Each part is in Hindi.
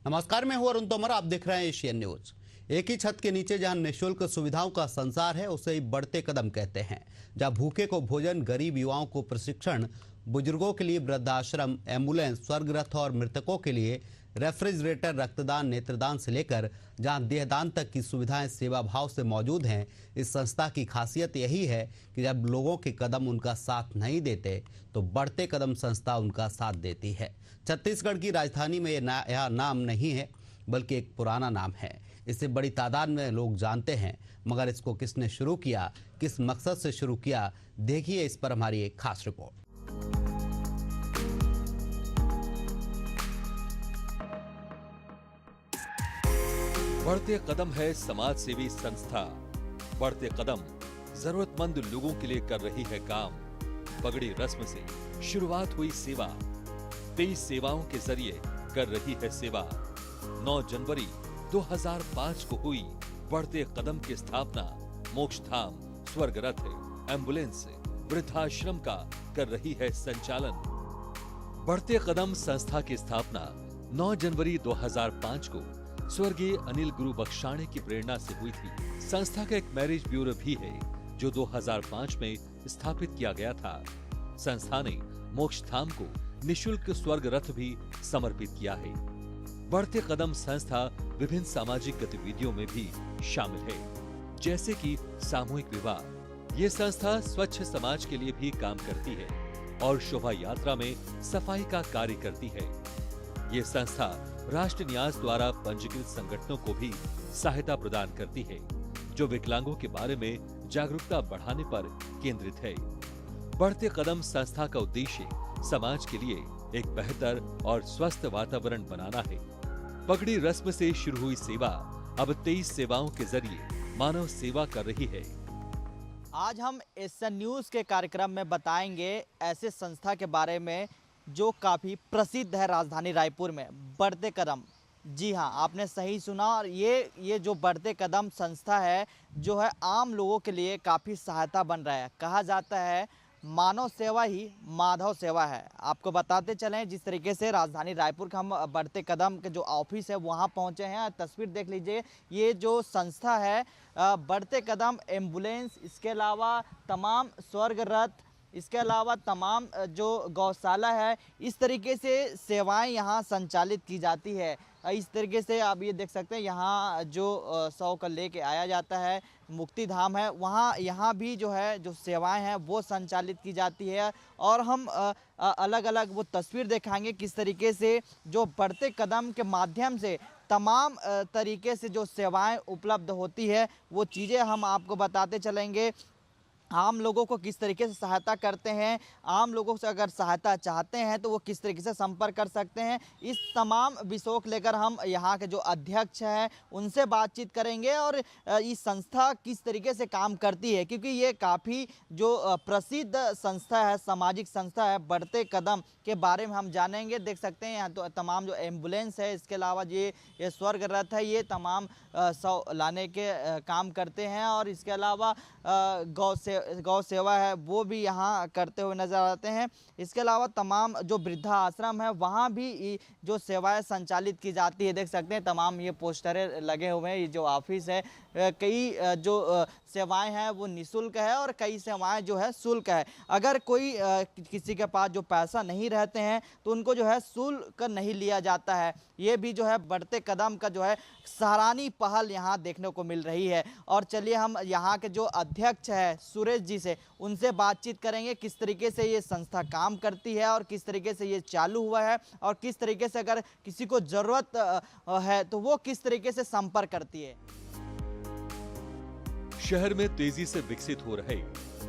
नमस्कार, मैं हूं अरुण तोमर। आप देख रहे हैं एशियन न्यूज। एक ही छत के नीचे जहां निःशुल्क सुविधाओं का संसार है, उसे ही बढ़ते कदम कहते हैं। जहां भूखे को भोजन, गरीब युवाओं को प्रशिक्षण, बुजुर्गों के लिए वृद्धाश्रम, एम्बुलेंस, स्वर्ग रथ और मृतकों के लिए रेफ्रिजरेटर, रक्तदान, नेत्रदान से लेकर जहां देहदान तक की सुविधाएं सेवा भाव से मौजूद हैं। इस संस्था की खासियत यही है कि जब लोगों के कदम उनका साथ नहीं देते तो बढ़ते कदम संस्था उनका साथ देती है। छत्तीसगढ़ की राजधानी में यह नाम नहीं है, बल्कि एक पुराना नाम है। इसे बड़ी तादाद में लोग जानते हैं, मगर इसको किसने शुरू किया, किस मकसद से शुरू किया, देखिए इस पर हमारी एक खास रिपोर्ट। बढ़ते कदम है समाज सेवी संस्था। बढ़ते कदम जरूरतमंद लोगों के लिए कर रही है काम। पगड़ी रस्म से शुरुआत हुई सेवा, 23 सेवाओं के जरिए कर रही है सेवा। 9 जनवरी 2005 को हुई बढ़ते कदम की स्थापना। मोक्ष धाम, स्वर्ग रथ, एम्बुलेंस, वृद्धाश्रम का कर रही है संचालन। बढ़ते कदम संस्था की स्थापना 9 जनवरी 2005 को स्वर्गीय अनिल गुरु बख्शाणे की प्रेरणा से हुई थी। संस्था का एक मैरिज ब्यूरो भी है जो 2005 में स्थापित किया गया था। संस्था ने मोक्ष धाम को निःशुल्क स्वर्ग रथ भी समर्पित किया है। बढ़ते कदम संस्था विभिन्न सामाजिक गतिविधियों में भी शामिल है, जैसे कि सामूहिक विवाह। ये संस्था स्वच्छ समाज के लिए भी काम करती है और शोभा यात्रा में सफाई का कार्य करती है। ये संस्था राष्ट्र न्यास द्वारा पंजीकृत संगठनों को भी सहायता प्रदान करती है, जो विकलांगों के बारे में जागरूकता बढ़ाने पर केंद्रित है। बढ़ते कदम संस्था का उद्देश्य समाज के लिए एक बेहतर और स्वस्थ वातावरण बनाना है। पगड़ी रस्म से शुरू हुई सेवा अब 23 सेवाओं के जरिए मानव सेवा कर रही है। आज हम एशियन न्यूज के कार्यक्रम में बताएंगे ऐसे संस्था के बारे में जो काफ़ी प्रसिद्ध है राजधानी रायपुर में, बढ़ते कदम। जी हाँ, आपने सही सुना। और ये जो बढ़ते कदम संस्था है जो है आम लोगों के लिए काफ़ी सहायता बन रहा है। कहा जाता है मानव सेवा ही माधव सेवा है। आपको बताते चलें, जिस तरीके से राजधानी रायपुर का हम बढ़ते कदम के जो ऑफिस है वहाँ पहुँचे हैं। तस्वीर देख लीजिए, ये जो संस्था है बढ़ते कदम एम्बुलेंस, इसके अलावा तमाम स्वर्ग रथ, इसके अलावा तमाम जो गौशाला है, इस तरीके से सेवाएं यहाँ संचालित की जाती है। इस तरीके से आप ये देख सकते हैं, यहाँ जो 100 का लेके आया जाता है, मुक्ति धाम है, वहाँ यहाँ भी जो है जो सेवाएं हैं वो संचालित की जाती है। और हम अलग अलग वो तस्वीर दिखाएंगे किस तरीके से जो बढ़ते कदम के माध्यम से तमाम तरीके से जो सेवाएं उपलब्ध होती है वो चीज़ें हम आपको बताते चलेंगे। आम लोगों को किस तरीके से सहायता करते हैं, आम लोगों से अगर सहायता चाहते हैं तो वो किस तरीके से संपर्क कर सकते हैं, इस तमाम विषयों को लेकर हम यहाँ के जो अध्यक्ष हैं उनसे बातचीत करेंगे। और इस संस्था किस तरीके से काम करती है, क्योंकि ये काफ़ी जो प्रसिद्ध संस्था है, सामाजिक संस्था है, बढ़ते कदम के बारे में हम जानेंगे। देख सकते हैं यहाँ तो तमाम जो एम्बुलेंस है, इसके अलावा ये स्वर्ग रथ है, ये तमाम सौ लाने के काम करते हैं। और इसके अलावा गौ सेवा है वो भी यहाँ करते हुए नजर आते हैं। इसके अलावा तमाम जो वृद्धा आश्रम है वहाँ भी जो सेवाएं संचालित की जाती है। देख सकते हैं तमाम ये पोस्टरें लगे हुए हैं। ये जो ऑफिस है, कई जो सेवाएं हैं वो निःशुल्क है और कई सेवाएं जो है शुल्क है। अगर कोई किसी के पास जो पैसा नहीं रहते हैं तो उनको जो है शुल्क नहीं लिया जाता है। ये भी जो है बढ़ते कदम का जो है सराहनीय पहल यहाँ देखने को मिल रही है। और चलिए हम यहाँ के जो अध्यक्ष है सुरेश जी से उनसे बातचीत करेंगे, किस तरीके से ये संस्था काम करती है और किस तरीके से ये चालू हुआ है और किस तरीके से अगर किसी को जरूरत है तो वो किस तरीके से संपर्क करती है। शहर में तेजी से विकसित हो रहे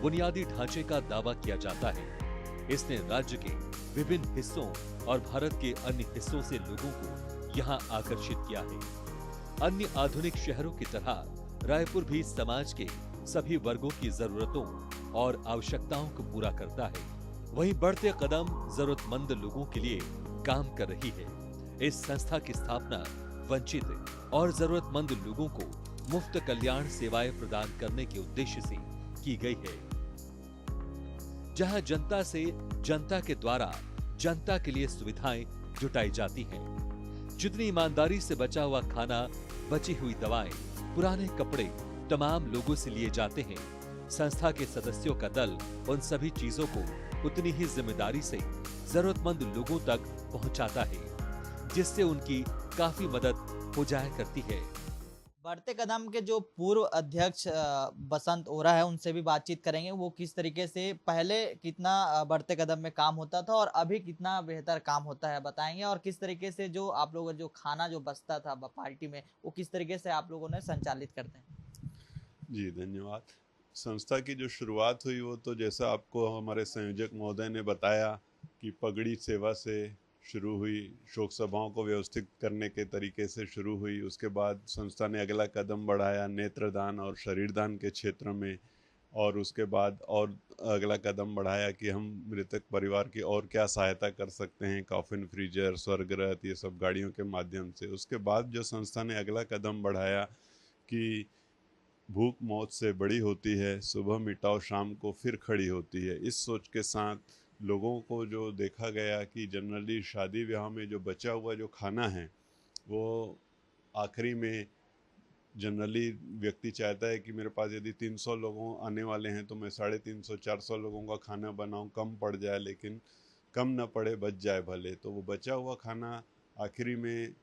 बुनियादी ढांचे का दावा किया जाता है। इसने राज्य के विभिन्न हिस्सों और भारत के अन्य हिस्सों से लोगों को यहाँ आकर्षित किया है। अन्य आधुनिक शहरों की तरह रायपुर भी समाज के सभी वर्गों की जरूरतों और आवश्यकताओं को पूरा करता है। वहीं बढ़ते कदम जरूरतमंद लोगों के लिए काम कर रही है। इस संस्था की स्थापना वंचित और जरूरतमंद लोगों को मुफ्त कल्याण सेवाएं प्रदान करने के उद्देश्य से की गई है, जहां जनता से जनता के द्वारा जनता के लिए सुविधाएं जुटाई जाती हैं। जितनी ईमानदारी से बचा हुआ खाना, बची हुई दवाएं, पुराने कपड़े तमाम लोगों से लिए जाते हैं, संस्था के सदस्यों का दल उन सभी चीजों को उतनी ही जिम्मेदारी से जरूरतमंद लोगों तक पहुंचाता है, जिससे उनकी काफी मदद हो जाया करती है। बढ़ते कदम के जो पूर्व अध्यक्ष बसंत ओरा है, उनसे भी बातचीत करेंगे। वो किस तरीके से पहले कितना बढ़ते कदम में काम होता था और अभी कितना बेहतर काम होता है बताएंगे, और किस तरीके से जो आप लोगों का जो खाना जो बचता था पार्टी में, वो किस तरीके से आप लोगों ने संचालित करते हैं। जी धन्यवाद। संस्था की जो शुरुआत हुई वो तो जैसा आपको हमारे संयोजक महोदय ने बताया कि पगड़ी सेवा से शुरू हुई, शोक सभाओं को व्यवस्थित करने के तरीके से शुरू हुई। उसके बाद संस्था ने अगला कदम बढ़ाया नेत्रदान और शरीरदान के क्षेत्र में, और उसके बाद और अगला कदम बढ़ाया कि हम मृतक परिवार की और क्या सहायता कर सकते हैं, कॉफिन, फ्रीजर, स्वर्गरथ, ये सब गाड़ियों के माध्यम से। उसके बाद जो संस्था ने अगला कदम बढ़ाया कि भूख मौत से बड़ी होती है, सुबह मिटाओ शाम को फिर खड़ी होती है, इस सोच के साथ लोगों को जो देखा गया कि जनरली शादी ब्याह में जो बचा हुआ जो खाना है वो आखिरी में जनरली व्यक्ति चाहता है कि मेरे पास यदि 300 लोगों आने वाले हैं तो मैं 350-400 लोगों का खाना बनाऊं, कम पड़ जाए लेकिन कम न पड़े, बच जाए भले। तो वो बचा हुआ खाना आखिरी में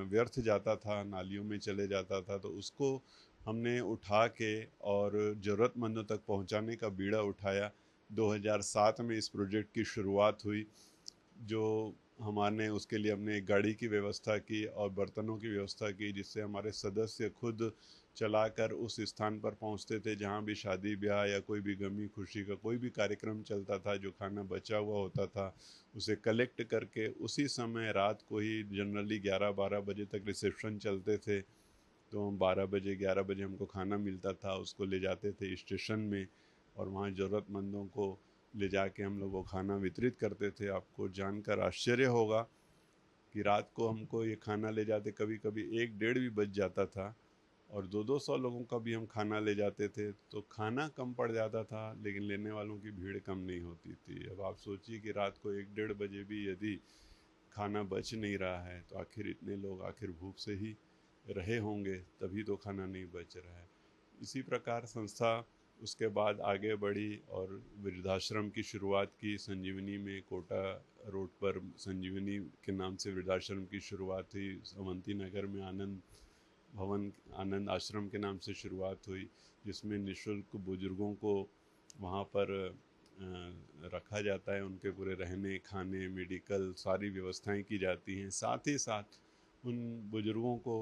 व्यर्थ जाता था, नालियों में चले जाता था। तो उसको हमने उठा के और ज़रूरतमंदों तक पहुंचाने का बीड़ा उठाया। 2007 में इस प्रोजेक्ट की शुरुआत हुई, जो हमारे उसके लिए हमने एक गाड़ी की व्यवस्था की और बर्तनों की व्यवस्था की, जिससे हमारे सदस्य खुद चलाकर उस स्थान पर पहुंचते थे जहां भी शादी ब्याह या कोई भी गमी खुशी का कोई भी कार्यक्रम चलता था। जो खाना बचा हुआ होता था उसे कलेक्ट करके उसी समय रात को ही जनरली 11-12 बजे तक रिसेप्शन चलते थे, तो हम 12 बजे 11 बजे हमको खाना मिलता था, उसको ले जाते थे स्टेशन में और वहाँ ज़रूरतमंदों को ले जाके हम लोग वो खाना वितरित करते थे। आपको जानकर आश्चर्य होगा कि रात को हमको ये खाना ले जाते कभी कभी 1-1.5 भी बच जाता था, और 200-200 लोगों का भी हम खाना ले जाते थे। तो खाना कम पड़ जाता था लेकिन लेने वालों की भीड़ कम नहीं होती थी। अब आप सोचिए कि रात को 1-1.5 बजे भी यदि खाना बच नहीं रहा है तो आखिर इतने लोग आखिर भूख से ही रहे होंगे, तभी तो खाना नहीं बच रहा है। इसी प्रकार संस्था उसके बाद आगे बढ़ी और वृद्धाश्रम की शुरुआत की। संजीवनी में कोटा रोड पर संजीवनी के नाम से वृद्धाश्रम की शुरुआत हुई। अवंती नगर में आनंद भवन, आनंद आश्रम के नाम से शुरुआत हुई, जिसमें निःशुल्क बुजुर्गों को वहाँ पर रखा जाता है। उनके पूरे रहने, खाने, मेडिकल सारी व्यवस्थाएं की जाती हैं। साथ ही साथ उन बुजुर्गों को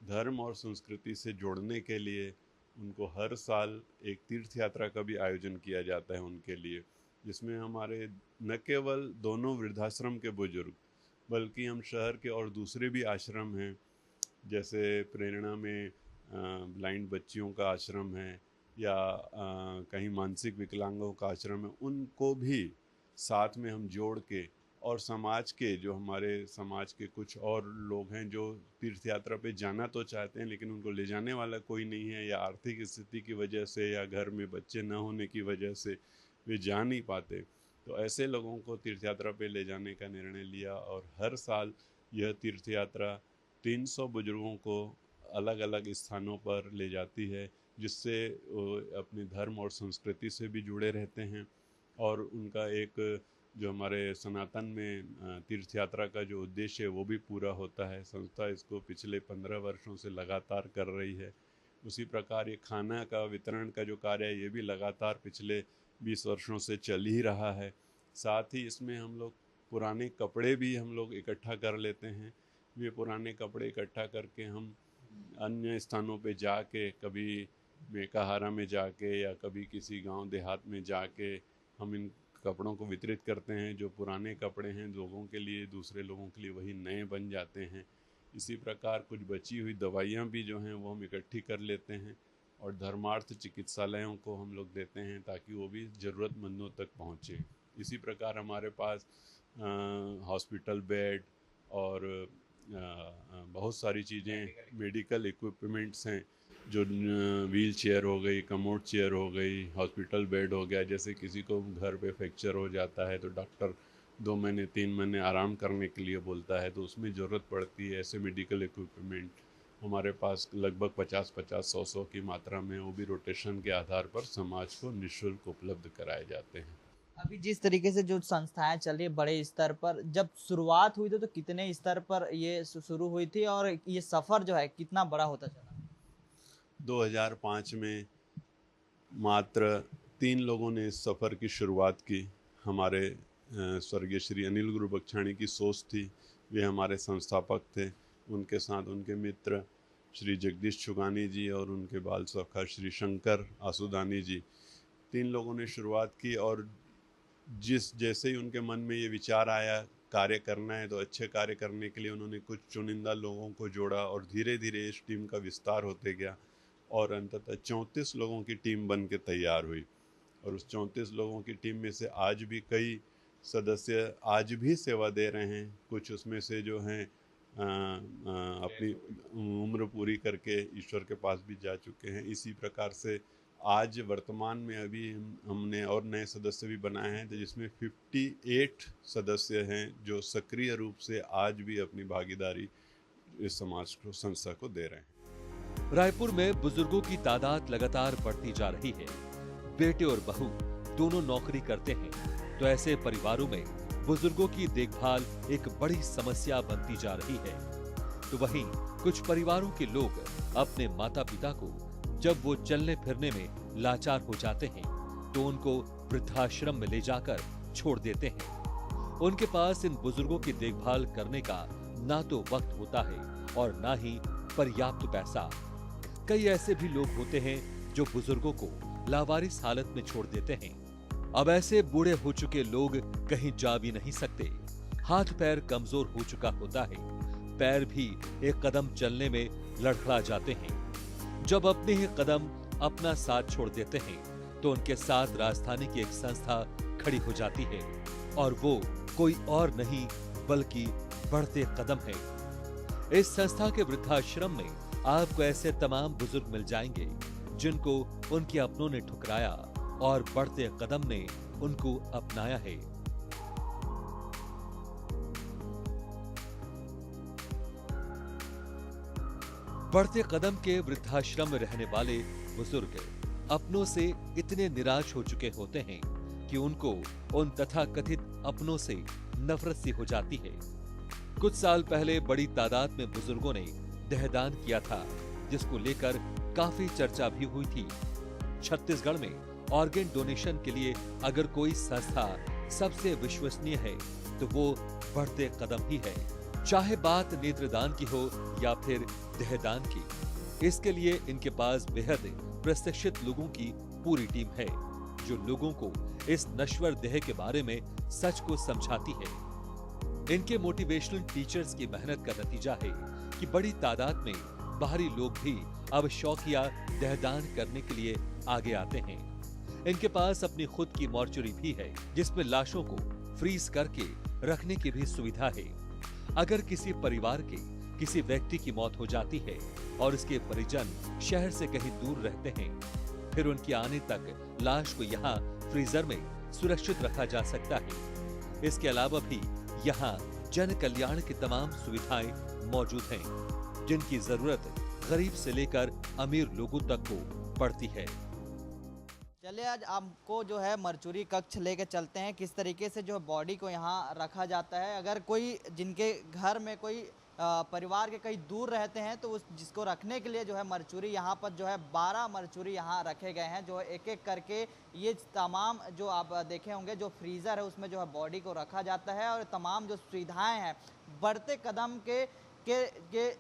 धर्म और संस्कृति से जोड़ने के लिए उनको हर साल एक तीर्थ यात्रा का भी आयोजन किया जाता है उनके लिए, जिसमें हमारे न केवल दोनों वृद्धाश्रम के बुजुर्ग बल्कि हम शहर के और दूसरे भी आश्रम हैं, जैसे प्रेरणा में ब्लाइंड बच्चियों का आश्रम है या कहीं मानसिक विकलांगों का आश्रम है, उनको भी साथ में हम जोड़ के, और समाज के जो हमारे समाज के कुछ और लोग हैं जो तीर्थ यात्रा पे जाना तो चाहते हैं लेकिन उनको ले जाने वाला कोई नहीं है, या आर्थिक स्थिति की वजह से या घर में बच्चे न होने की वजह से वे जा नहीं पाते, तो ऐसे लोगों को तीर्थ यात्रा पे ले जाने का निर्णय लिया। और हर साल यह तीर्थ यात्रा 300 बुजुर्गों को अलग अलग स्थानों पर ले जाती है, जिससे वो अपने धर्म और संस्कृति से भी जुड़े रहते हैं और उनका एक जो हमारे सनातन में तीर्थ यात्रा का जो उद्देश्य है वो भी पूरा होता है। संस्था इसको पिछले 15 वर्षों से लगातार कर रही है। उसी प्रकार ये खाना का वितरण का जो कार्य है ये भी लगातार पिछले 20 वर्षों से चल ही रहा है। साथ ही इसमें हम लोग पुराने कपड़े भी हम लोग इकट्ठा कर लेते हैं। वे पुराने कपड़े इकट्ठा करके हम अन्य स्थानों पे जाके, कभी मेकाहारा में जाके या कभी किसी गांव देहात में जाके हम इन कपड़ों को वितरित करते हैं। जो पुराने कपड़े हैं लोगों के लिए, दूसरे लोगों के लिए वही नए बन जाते हैं। इसी प्रकार कुछ बची हुई दवाइयाँ भी जो हैं वो हम इकट्ठी कर लेते हैं और धर्मार्थ चिकित्सालयों को हम लोग देते हैं ताकि वो भी ज़रूरतमंदों तक पहुँचे। इसी प्रकार हमारे पास हॉस्पिटल बेड और बहुत सारी चीज़ें, मेडिकल इक्विपमेंट्स हैं, जो व्हील चेयर हो गई, कमोड चेयर हो गई, हॉस्पिटल बेड हो गया। जैसे किसी को घर पे फ्रैक्चर हो जाता है तो डॉक्टर 2 महीने 3 महीने आराम करने के लिए बोलता है, तो उसमें ज़रूरत पड़ती है ऐसे मेडिकल इक्विपमेंट। हमारे पास लगभग 50-50, 100-100 की मात्रा में वो भी रोटेशन के आधार पर समाज को निःशुल्क उपलब्ध कराए जाते हैं। अभी जिस तरीके से जो संस्थाएं चल रही है बड़े स्तर पर, जब शुरुआत हुई थी तो कितने स्तर पर ये शुरू हुई थी और ये सफर जो है कितना बड़ा होता चला? 2005 में मात्र 3 लोगों ने इस सफ़र की शुरुआत की। हमारे स्वर्गीय श्री अनिल गुरु बख्शाणी की सोच थी, वे हमारे संस्थापक थे। उनके साथ उनके मित्र श्री जगदीश छुगानी जी और उनके बाल सखा श्री शंकर आसुदानी जी, 3 लोगों ने शुरुआत की। और जैसे ही उनके मन में ये विचार आया कार्य करना है, तो अच्छे कार्य करने के लिए उन्होंने कुछ चुनिंदा लोगों को जोड़ा और धीरे धीरे इस टीम का विस्तार होते गया और अंततः 34 लोगों की टीम बन के तैयार हुई। और उस 34 लोगों की टीम में से आज भी कई सदस्य आज भी सेवा दे रहे हैं। कुछ उसमें से जो हैं अपनी उम्र पूरी करके ईश्वर के पास भी जा चुके हैं। इसी प्रकार से आज वर्तमान में अभी हमने और नए सदस्य भी बनाए हैं, तो जिसमें 58 सदस्य हैं जो सक्रिय रूप से आज भी अपनी भागीदारी इस समाज को, संस्था को दे रहे हैं। रायपुर में बुजुर्गों की तादाद लगातार बढ़ती जा रही है। बेटे और बहू दोनों नौकरी करते हैं, तो ऐसे परिवारों में बुजुर्गों की देखभाल एक बड़ी समस्या बनती जा रही है। तो वहीं कुछ परिवारों के लोग अपने माता पिता को जब वो चलने फिरने में लाचार हो जाते हैं, तो उनको वृद्धाश्रम में ले जाकर छोड़ देते हैं। उनके पास इन बुजुर्गों की देखभाल करने का ना तो वक्त होता है और ना ही पर्याप्त पैसा। कई ऐसे भी लोग होते हैं जो बुजुर्गों को लावारिस हालत में छोड़ देते हैं। अब ऐसे बूढ़े हो चुके लोग कहीं जा भी नहीं सकते। हाथ पैर कमजोर हो चुका होता है, पैर भी एक कदम चलने में लड़खड़ा जाते हैं। जब अपने ही कदम अपना साथ छोड़ देते हैं, तो उनके साथ राजधानी की एक संस्था खड़ी हो जाती है और वो कोई और नहीं बल्कि बढ़ते कदम है। इस संस्था के वृद्धाश्रम में आपको ऐसे तमाम बुजुर्ग मिल जाएंगे जिनको उनके अपनों ने ठुकराया और बढ़ते कदम ने उनको अपनाया है। बढ़ते कदम के वृद्धाश्रम में रहने वाले बुजुर्ग अपनों से इतने निराश हो चुके होते हैं कि उनको उन तथाकथित अपनों से नफरत सी हो जाती है। कुछ साल पहले बड़ी तादाद में बुजुर्गों ने देहदान किया था, जिसको लेकर काफी चर्चा भी हुई थी। छत्तीसगढ़ में ऑर्गन डोनेशन के लिए अगर कोई संस्था सबसे विश्वसनीय है तो वो बढ़ते कदम ही है, चाहे बात नेत्रदान की हो या फिर देहदान की। इसके लिए इनके पास बेहद प्रशिक्षित लोगों की पूरी टीम है, जो लोगों को इस नश्वर देह के बारे में सच को समझाती है। इनके मोटिवेशनल टीचर्स की मेहनत का नतीजा है कि बड़ी तादाद में बाहरी लोग भी अब शौकिया देहदान करने के लिए आगे आते हैं। इनके पास अपनी खुद की मॉर्चरी भी है, जिसमें लाशों को फ्रीज करके रखने की भी सुविधा है। अगर किसी परिवार के किसी व्यक्ति की मौत हो जाती है और इसके परिजन शहर से कहीं दूर रहते हैं, फिर उनके आने तक लाश को यहाँ फ्रीजर में सुरक्षित रखा जा सकता है। इसके अलावा भी यहाँ जन कल्याण की तमाम सुविधाएं मौजूद हैं, जिनकी जरूरत गरीब से लेकर अमीर लोगों तक को पड़ती है। चलिए आज आपको जो है मरचुरी कक्ष लेके चलते हैं, किस तरीके से जो बॉडी को यहाँ रखा जाता है। अगर कोई जिनके घर में कोई परिवार के कहीं दूर रहते हैं तो उस जिसको रखने के लिए जो है मरचुरी यहाँ पर जो है 12 मरचुरी यहाँ रखे गए हैं, जो एक एक करके ये तमाम जो आप देखे होंगे जो फ्रीज़र है उसमें जो है बॉडी को रखा जाता है और तमाम जो सुविधाएं हैं बढ़ते कदम के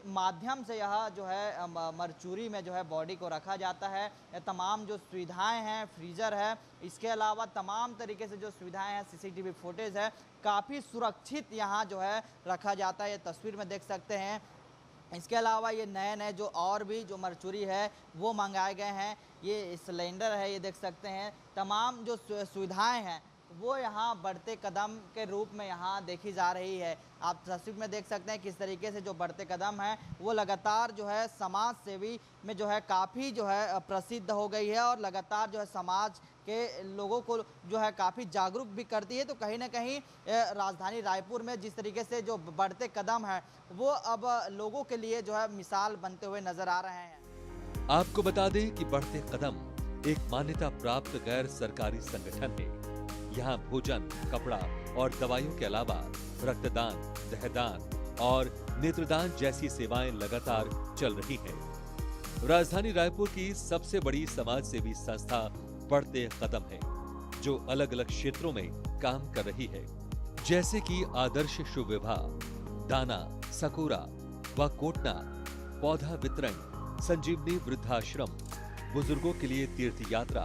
माध्यम से यह जो है मरचुरी में जो है बॉडी को रखा जाता है। तमाम जो सुविधाएं हैं, फ्रीज़र है, इसके अलावा तमाम तरीके से जो सुविधाएं हैं, सीसीटीवी फुटेज है, काफ़ी सुरक्षित यहाँ जो है रखा जाता है। ये तस्वीर में देख सकते हैं। इसके अलावा ये नए नए जो और भी जो मरचुरी है वो मंगाए गए हैं। ये सिलेंडर है, ये देख सकते हैं। तमाम जो सुविधाएं हैं वो यहाँ बढ़ते कदम के रूप में यहाँ देखी जा रही है। आप तस्वीर में देख सकते हैं किस तरीके से जो बढ़ते कदम है वो लगातार जो है समाज सेवी में जो है काफ़ी जो है प्रसिद्ध हो गई है और लगातार जो है समाज के लोगों को जो है काफ़ी जागरूक भी करती है। तो कहीं ना कहीं राजधानी रायपुर में जिस तरीके से जो बढ़ते कदम है वो अब लोगों के लिए जो है मिसाल बनते हुए नजर आ रहे हैं। आपको बता दें कि बढ़ते कदम एक मान्यता प्राप्त गैर सरकारी संगठन है। यहाँ भोजन, कपड़ा और दवाइयों के अलावा रक्तदान, देहदान और नेत्रदान जैसी सेवाएं लगातार चल रही हैं। राजधानी रायपुर की सबसे बड़ी समाज सेवी संस्था बढ़ते कदम है, जो अलग अलग क्षेत्रों में काम कर रही है, जैसे कि आदर्श शुभ विवाह, दाना, सकूरा व कोटना, पौधा वितरण, संजीवनी वृद्धाश्रम, बुजुर्गों के लिए तीर्थ यात्रा,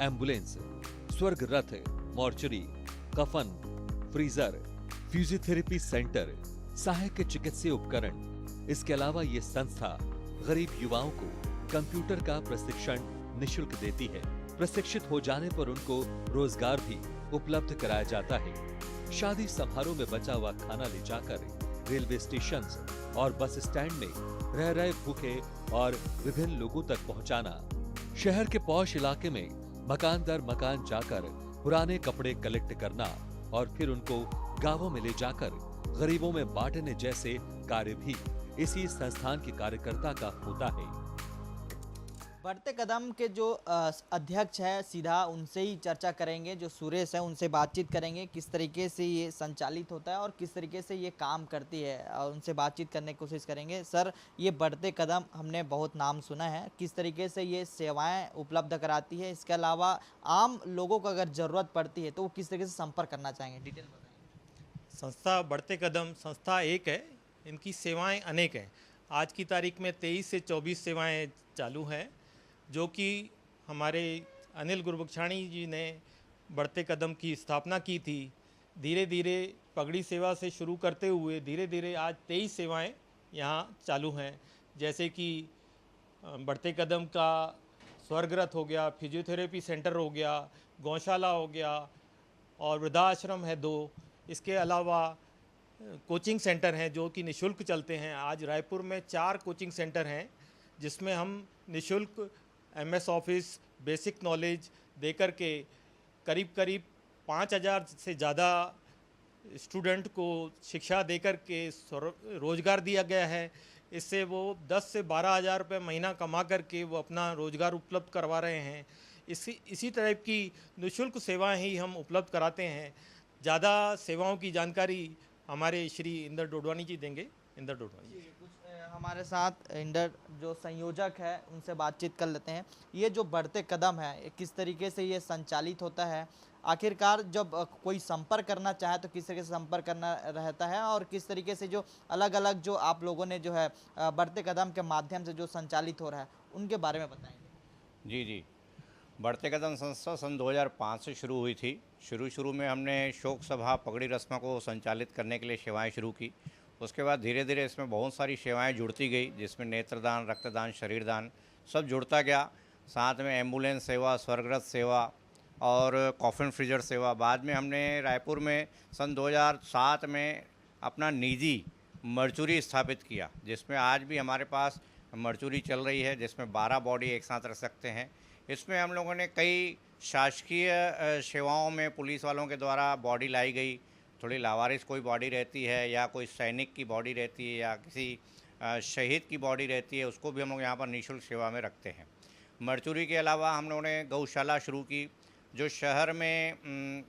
एम्बुलेंस, स्वर्ग रथ, मॉर्चरी, कफन, फ्रीजर, फिजियोथेरेपी सेंटर, सहायक चिकित्सीय उपकरण। इसके अलावा ये संस्था गरीब युवाओं को कंप्यूटर का प्रशिक्षण निशुल्क देती है। प्रशिक्षित हो जाने पर उनको रोजगार भी उपलब्ध कराया जाता है। शादी समारोह में बचा हुआ खाना ले जाकर रेलवे स्टेशन और बस स्टैंड में रह रहे भूखे और विभिन्न लोगों तक पहुंचाना। शहर के पॉश इलाके में मकान दर मकान जाकर पुराने कपड़े कलेक्ट करना और फिर उनको गांवों में ले जाकर गरीबों में बांटने जैसे कार्य भी इसी संस्थान के कार्यकर्ता का होता है। बढ़ते कदम के जो अध्यक्ष है सीधा उनसे ही चर्चा करेंगे, जो सुरेश है उनसे बातचीत करेंगे किस तरीके से ये संचालित होता है और किस तरीके से ये काम करती है, और उनसे बातचीत करने की कोशिश करेंगे। सर, ये बढ़ते कदम हमने बहुत नाम सुना है, किस तरीके से ये सेवाएं उपलब्ध कराती है, इसके अलावा आम लोगों को अगर ज़रूरत पड़ती है तो वो किस तरीके से संपर्क करना चाहेंगे, डिटेल बताएंगे। संस्था बढ़ते कदम संस्था एक है, इनकी सेवाएं अनेक हैं। आज की तारीख में 23 से 24 सेवाएं चालू हैं, जो कि हमारे अनिल गुरबख्शानी जी ने बढ़ते कदम की स्थापना की थी। धीरे धीरे पगड़ी सेवा से शुरू करते हुए धीरे धीरे आज 23 सेवाएं यहाँ चालू हैं, जैसे कि बढ़ते कदम का स्वर्गरथ हो गया, फिजियोथेरेपी सेंटर हो गया, गौशाला हो गया और वृद्धाश्रम है 2। इसके अलावा कोचिंग सेंटर हैं जो कि निशुल्क चलते हैं। आज रायपुर में 4 कोचिंग सेंटर हैं जिसमें हम निशुल्क MS ऑफिस बेसिक नॉलेज देकर के करीब 5000 से ज़्यादा स्टूडेंट को शिक्षा देकर के रोज़गार दिया गया है। इससे वो 10 से 12 हज़ार रुपये महीना कमा करके वो अपना रोज़गार उपलब्ध करवा रहे हैं। इसी तरह की निःशुल्क सेवाएं ही हम उपलब्ध कराते हैं। ज़्यादा सेवाओं की जानकारी हमारे श्री इंदर डोडवानी जी देंगे। इंदर डोडवानी जी हमारे साथ इंदर जो संयोजक है उनसे बातचीत कर लेते हैं। ये जो बढ़ते कदम है किस तरीके से ये संचालित होता है, आखिरकार जब कोई संपर्क करना चाहे तो किस तरीके से संपर्क करना रहता है, और किस तरीके से जो अलग अलग जो आप लोगों ने जो है बढ़ते कदम के माध्यम से जो संचालित हो रहा है उनके बारे में बताएंगे। जी, बढ़ते कदम संस्था सन 2005 से शुरू हुई थी। शुरू में हमने शोक सभा, पगड़ी रस्म को संचालित करने के लिए सेवाएं शुरू की। उसके बाद धीरे धीरे इसमें बहुत सारी सेवाएं जुड़ती गई, जिसमें नेत्रदान, रक्तदान, शरीरदान सब जुड़ता गया। साथ में एम्बुलेंस सेवा, स्वर्गरथ सेवा और कॉफिन फ्रीजर सेवा। बाद में हमने रायपुर में सन 2007 में अपना निजी मर्चुरी स्थापित किया, जिसमें आज भी हमारे पास मर्चुरी चल रही है, जिसमें 12 बॉडी एक साथ रख सकते हैं। इसमें हम लोगों ने कई शासकीय सेवाओं में पुलिस वालों के द्वारा बॉडी लाई गई। थोड़ी लावारिस कोई बॉडी रहती है या कोई सैनिक की बॉडी रहती है या किसी शहीद की बॉडी रहती है, उसको भी हम लोग यहाँ पर निःशुल्क सेवा में रखते हैं। मर्चुरी के अलावा हम लोगों ने गौशाला शुरू की। जो शहर में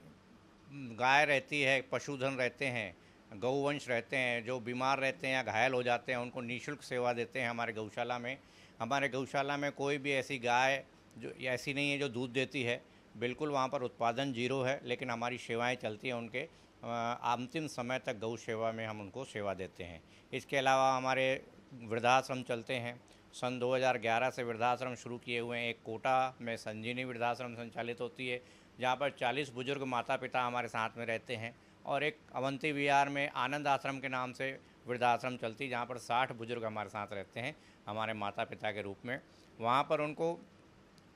गाय रहती है, पशुधन रहते हैं, गौवंश रहते हैं, जो बीमार रहते हैं या घायल हो जाते हैं, उनको निःशुल्क सेवा देते हैं हमारे गौशाला में। हमारे गौशाला में कोई भी ऐसी गाय जो ऐसी नहीं है जो दूध देती है, बिल्कुल वहाँ पर उत्पादन 0 है, लेकिन हमारी सेवाएं चलती हैं। उनके अंतिम समय तक गौ सेवा में हम उनको सेवा देते हैं। इसके अलावा हमारे वृद्धाश्रम चलते हैं। सन 2011 से वृद्धाश्रम शुरू किए हुए हैं। एक कोटा में संजीवनी वृद्धाश्रम संचालित होती है, जहाँ पर 40 बुजुर्ग माता पिता हमारे साथ में रहते हैं, और एक अवंती विहार में आनंद आश्रम के नाम से वृद्धाश्रम चलती है, जहाँ पर 60 बुजुर्ग हमारे साथ रहते हैं हमारे माता पिता के रूप में। वहाँ पर उनको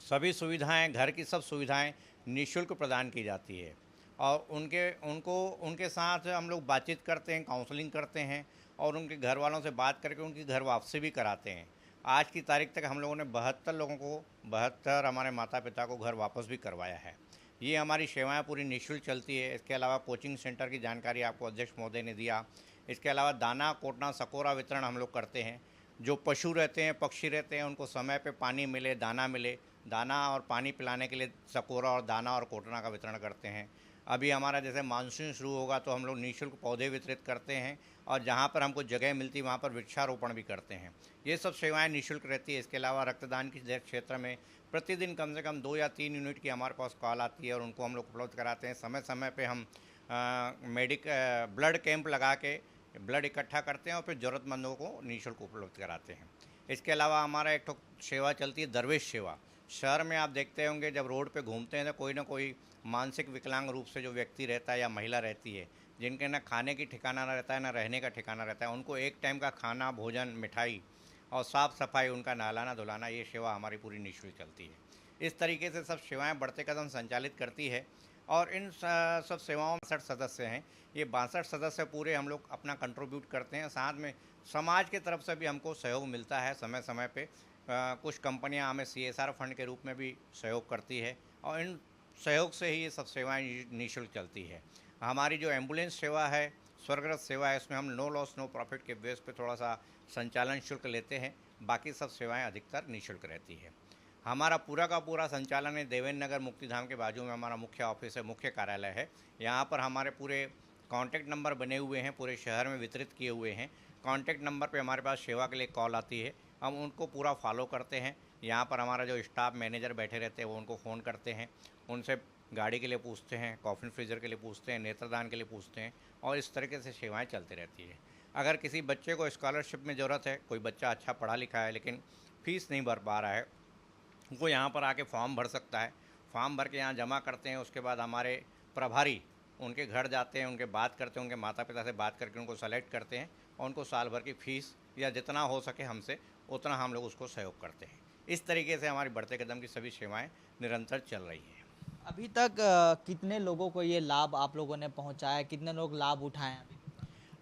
सभी सुविधाएं, घर की सब सुविधाएं निःशुल्क प्रदान की जाती है, और उनके साथ हम लोग बातचीत करते हैं, काउंसलिंग करते हैं, और उनके घर वालों से बात करके उनकी घर वापसी भी कराते हैं। आज की तारीख तक हम लोगों ने 72 लोगों को 72 हमारे माता पिता को घर वापस भी करवाया है। ये हमारी सेवाएं पूरी निःशुल्क चलती है। इसके अलावा कोचिंग सेंटर की जानकारी आपको अध्यक्ष महोदय ने दिया। इसके अलावा दाना कोटना सकोरा वितरण हम लोग करते हैं। जो पशु रहते हैं, पक्षी रहते हैं, उनको समय पे पानी मिले, दाना मिले, दाना और पानी पिलाने के लिए सकोरा और दाना और कोटना का वितरण करते हैं। अभी हमारा जैसे मानसून शुरू होगा तो हम लोग निःशुल्क पौधे वितरित करते हैं और जहाँ पर हमको जगह मिलती है वहाँ पर वृक्षारोपण भी करते हैं। ये सब सेवाएं निःशुल्क रहती है। इसके अलावा रक्तदान की क्षेत्र में प्रतिदिन कम से कम 2 या 3 यूनिट की हमारे पास कॉल आती है और उनको हम लोग उपलब्ध कराते हैं। समय समय पे हम ब्लड कैंप लगा के ब्लड इकट्ठा करते हैं और फिर ज़रूरतमंदों को निःशुल्क उपलब्ध कराते हैं। इसके अलावा हमारा एक सेवा चलती है दरवेश सेवा। शहर में आप देखते होंगे जब रोड पे घूमते हैं तो कोई ना कोई मानसिक विकलांग रूप से जो व्यक्ति रहता है या महिला रहती है, जिनके ना खाने की ठिकाना ना रहता है ना रहने का ठिकाना रहता है, उनको एक टाइम का खाना, भोजन, मिठाई और साफ़ सफाई, उनका नहलाना धुलाना, ये सेवा हमारी पूरी निःशुल्क चलती है। इस तरीके से सब सेवाएं बढ़ते कदम संचालित करती है और इन सब सेवाओं में 62 सदस्य हैं। ये 62 सदस्य पूरे हम लोग अपना कंट्रीब्यूट करते हैं। साथ में समाज की तरफ से भी हमको सहयोग मिलता है समय समय पे। कुछ कंपनियां हमें CSR फंड के रूप में भी सहयोग करती है और इन सहयोग से ही ये सब सेवाएं निःशुल्क चलती है। हमारी जो एम्बुलेंस सेवा है, स्वर्गरथ सेवा है, इसमें हम नो लॉस नो प्रॉफिट के बेस पे थोड़ा सा संचालन शुल्क लेते हैं। बाकी सब सेवाएं अधिकतर निःशुल्क रहती है। हमारा पूरा का पूरा संचालन है देवेंद्र नगर मुक्तिधाम के बाजू में हमारा मुख्य ऑफिस है, मुख्य कार्यालय है। यहाँ पर हमारे पूरे कॉन्टैक्ट नंबर बने हुए हैं, पूरे शहर में वितरित किए हुए हैं। कॉन्टैक्ट नंबर पे हमारे पास सेवा के लिए कॉल आती है, हम उनको पूरा फॉलो करते हैं। यहाँ पर हमारा जो स्टाफ मैनेजर बैठे रहते हैं वो उनको फ़ोन करते हैं, उनसे गाड़ी के लिए पूछते हैं, कॉफ़ी फ्रीज़र के लिए पूछते हैं, नेत्रदान के लिए पूछते हैं और इस तरीके से सेवाएं चलती रहती है। अगर किसी बच्चे को स्कॉलरशिप में ज़रूरत है, कोई बच्चा अच्छा पढ़ा लिखा है लेकिन फ़ीस नहीं भर पा रहा है, वो यहाँ पर आके फॉर्म भर सकता है। फॉर्म भर के यहाँ जमा करते हैं। उसके बाद हमारे प्रभारी उनके घर जाते हैं, उनके बात करते हैं, उनके माता पिता से बात करके उनको सेलेक्ट करते हैं और उनको साल भर की फ़ीस या जितना हो सके हमसे उतना हम लोग उसको सहयोग करते हैं। इस तरीके से हमारी बढ़ते कदम की सभी सेवाएं निरंतर चल रही हैं। अभी तक कितने लोगों को ये लाभ आप लोगों ने पहुंचाया, कितने लोग लाभ उठाए हैं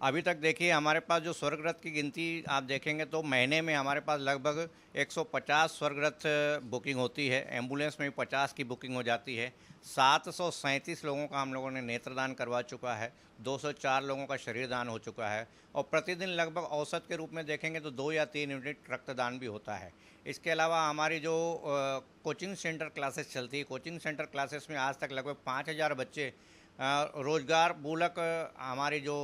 अभी तक देखिए हमारे पास जो स्वर्गरथ की गिनती आप देखेंगे तो महीने में हमारे पास लगभग 150 स्वर्गरथ बुकिंग होती है। एम्बुलेंस में भी 50 की बुकिंग हो जाती है। 737 लोगों का हम लोगों ने नेत्रदान करवा चुका है। 204 लोगों का शरीर दान हो चुका है और प्रतिदिन लगभग औसत के रूप में देखेंगे तो 2 या 3 यूनिट रक्तदान भी होता है। इसके अलावा हमारी जो कोचिंग सेंटर क्लासेस चलती है, कोचिंग सेंटर क्लासेस में आज तक लगभग 5000 बच्चे रोजगार मूलक हमारी जो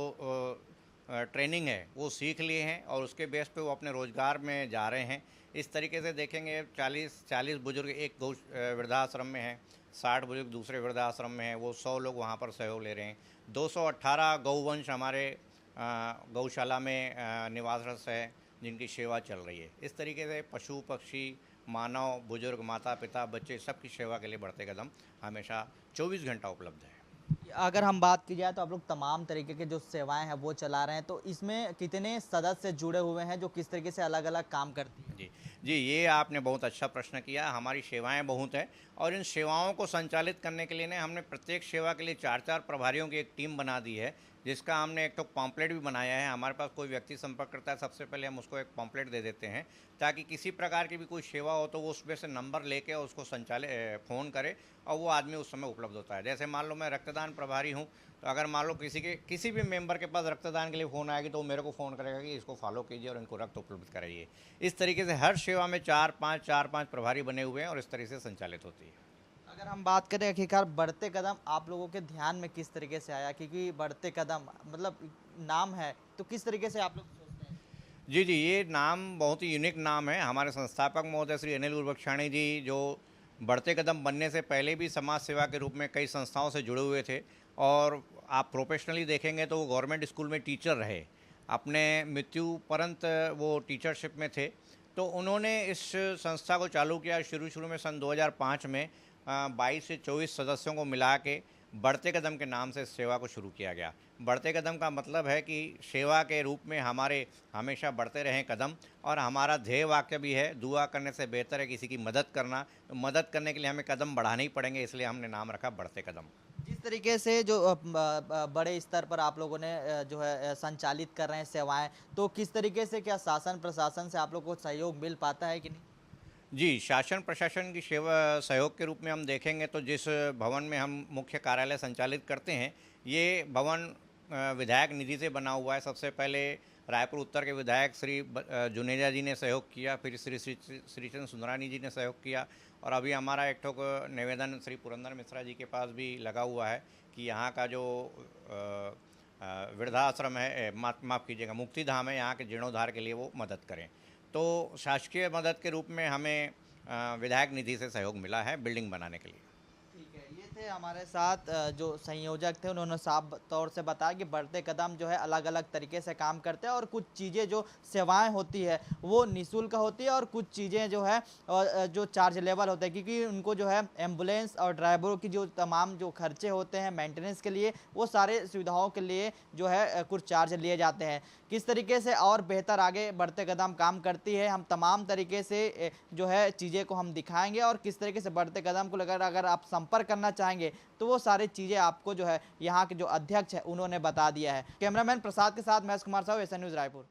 ट्रेनिंग है वो सीख लिए हैं और उसके बेस पे वो अपने रोजगार में जा रहे हैं। इस तरीके से देखेंगे 40 बुजुर्ग एक वृद्धाश्रम में हैं, 60 बुजुर्ग दूसरे वृद्धाश्रम में हैं, वो 100 लोग वहाँ पर सहयोग ले रहे हैं। 218 गौवंश हमारे गौशाला में निवासरत है जिनकी सेवा चल रही है। इस तरीके से पशु पक्षी, मानव, बुजुर्ग, माता पिता, बच्चे सबकी सेवा के लिए बढ़ते कदम हमेशा 24 घंटा उपलब्ध है। अगर हम बात की जाए तो आप लोग तमाम तरीके के जो सेवाएं हैं वो चला रहे हैं, तो इसमें कितने सदस्य जुड़े हुए हैं जो किस तरीके से अलग अलग काम करती हैं? जी, ये आपने बहुत अच्छा प्रश्न किया। हमारी सेवाएं बहुत हैं और इन सेवाओं को संचालित करने के लिए ने हमने प्रत्येक सेवा के लिए 4-4 प्रभारियों की एक टीम बना दी है, जिसका हमने एक तो पॉम्पलेट भी बनाया है। हमारे पास कोई व्यक्ति संपर्क करता है, सबसे पहले हम उसको एक पॉम्पलेट दे देते हैं ताकि किसी प्रकार की भी कोई सेवा हो तो वो उसमें से नंबर लेके उसको फ़ोन करे और वो आदमी उस समय उपलब्ध होता है। जैसे मान लो मैं रक्तदान प्रभारी हूँ, तो अगर मान लो किसी भी मेंबर के पास रक्तदान के लिए फ़ोन आएगी तो वो मेरे को फ़ोन करेगा कि इसको फॉलो कीजिए और इनको रक्त उपलब्ध कराइए। इस तरीके से हर सेवा में 4-5 प्रभारी बने हुए हैं और इस तरीके से संचालित होती है। अगर हम बात करें आखिरकार बढ़ते कदम आप लोगों के ध्यान में किस तरीके से आया, क्योंकि बढ़ते कदम मतलब नाम है, तो किस तरीके से आप लोग सोचते हैं? जी, ये नाम बहुत ही यूनिक नाम है। हमारे संस्थापक महोदय श्री अनिल गुरबख्शाणी जी जो बढ़ते कदम बनने से पहले भी समाज सेवा के रूप में कई संस्थाओं से जुड़े हुए थे और आप प्रोफेशनली देखेंगे तो वो गवर्नमेंट स्कूल में टीचर रहे। अपने मृत्यु परंत वो टीचरशिप में थे, तो उन्होंने इस संस्था को चालू किया। शुरू में सन 2005 में 22 से 24 सदस्यों को मिला के बढ़ते कदम के नाम से सेवा को शुरू किया गया। बढ़ते कदम का मतलब है कि सेवा के रूप में हमारे हमेशा बढ़ते रहें कदम, और हमारा ध्येय वाक्य भी है, दुआ करने से बेहतर है किसी की मदद करना। मदद करने के लिए हमें कदम बढ़ाने ही पड़ेंगे, इसलिए हमने नाम रखा बढ़ते कदम। जिस तरीके से जो बड़े स्तर पर आप लोगों ने जो है संचालित कर रहे हैं सेवाएं, तो किस तरीके से क्या शासन प्रशासन से आप लोगों को सहयोग मिल पाता है कि नहीं? जी, शासन प्रशासन की सेवा सहयोग के रूप में हम देखेंगे तो जिस भवन में हम मुख्य कार्यालय संचालित करते हैं, ये भवन विधायक निधि से बना हुआ है। सबसे पहले रायपुर उत्तर के विधायक श्री जुनेजा जी ने सहयोग किया, फिर श्रीचंद सुंदरानी जी ने सहयोग किया, और अभी हमारा एक ठोक निवेदन श्री पुरंदर मिश्रा जी के पास भी लगा हुआ है कि यहाँ का जो वृद्धाश्रम है, माफ़ कीजिएगा, मुक्तिधाम है, यहाँ के जीर्णोद्धार के लिए वो मदद करें। तो शासकीय मदद के रूप में हमें विधायक निधि से सहयोग मिला है बिल्डिंग बनाने के लिए। ठीक है, ये थे हमारे साथ जो संयोजक थे, उन्होंने साफ तौर से बताया कि बढ़ते कदम जो है अलग अलग तरीके से काम करते हैं और कुछ चीज़ें जो सेवाएं होती है वो निःशुल्क होती है और कुछ चीज़ें जो है जो चार्ज लेवल होते हैं, क्योंकि उनको जो है एम्बुलेंस और ड्राइवरों की जो तमाम जो खर्चे होते हैं मेंटेनेंस के लिए, वो सारे सुविधाओं के लिए जो है कुछ चार्ज लिए जाते हैं। किस तरीके से और बेहतर आगे बढ़ते कदम काम करती है, हम तमाम तरीके से जो है चीज़ें को हम दिखाएंगे और किस तरीके से बढ़ते कदम को लेकर अगर आप संपर्क करना चाहेंगे तो वो सारी चीज़ें आपको जो है यहाँ के जो अध्यक्ष है उन्होंने बता दिया है। कैमरामैन प्रसाद के साथ महेश कुमार साहू, एसएन न्यूज़ रायपुर।